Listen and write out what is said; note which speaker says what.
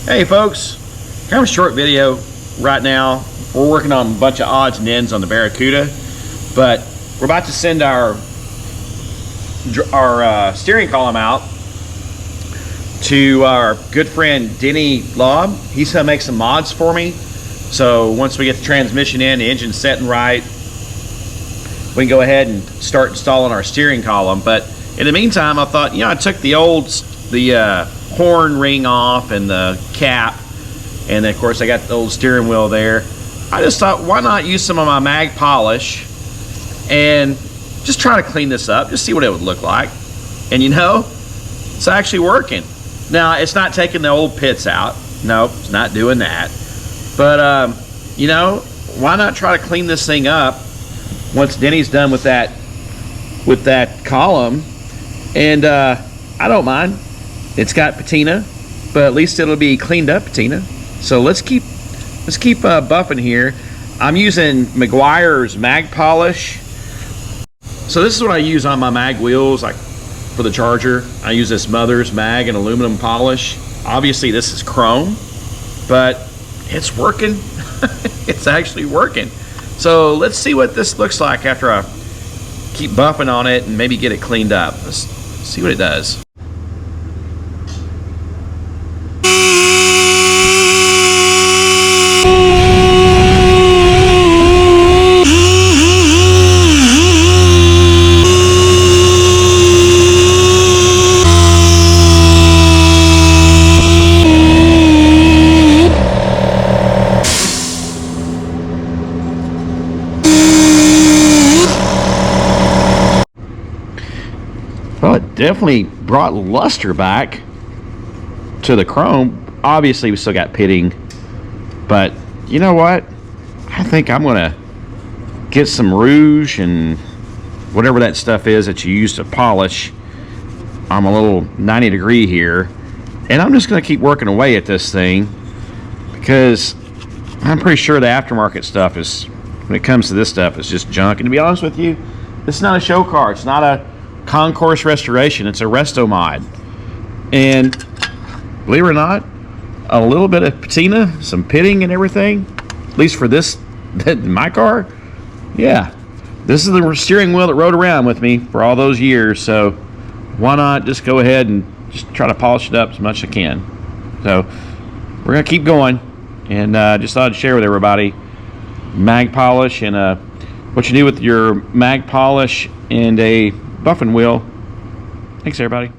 Speaker 1: Hey folks, kind of a short video right now. We're working on a bunch of odds and ends on the Barracuda, but we're about to send our steering column out to our good friend Denny Lobb. He's gonna make some mods for me. So once we get the transmission in, the engine setting right, we can go ahead and start installing our steering column. But in the meantime, I thought, I took the horn ring off and the cap, and then of course I got the old steering wheel there. I just thought, why not use some of my Mag Polish and just try to clean this up, just see what it would look like. And it's actually working. Now, it's not taking the old pits out. No, it's not doing that. But why not try to clean this thing up once Denny's done with that column? And I don't mind. It's got patina, but at least it'll be cleaned up patina. So let's keep buffing here. I'm using Meguiars Mag Polish. So this is what I use on my mag wheels, like for the Charger. I use this Mother's Mag and aluminum polish. Obviously this is chrome, but it's working. It's actually working. So let's see what this looks like after I keep buffing on it and maybe get it cleaned up. Let's see what it does. Well, it definitely brought luster back to the chrome. Obviously, we still got pitting, but you know what? I think I'm gonna get some rouge and whatever that stuff is that you use to polish. I'm a little 90 degree here, and I'm just gonna keep working away at this thing because I'm pretty sure the aftermarket stuff is, when it comes to this stuff, is just junk. And to be honest with you, this is not a show car. It's not a concourse restoration. It's a resto mod. And believe it or not, a little bit of patina, some pitting and everything, at least for this, my car. Yeah, this is the steering wheel that rode around with me for all those years. So why not just go ahead and just try to polish it up as much as I can. So we're gonna keep going, and just thought I'd share with everybody Mag Polish and what you do with your Mag Polish and a buffing wheel. Thanks everybody.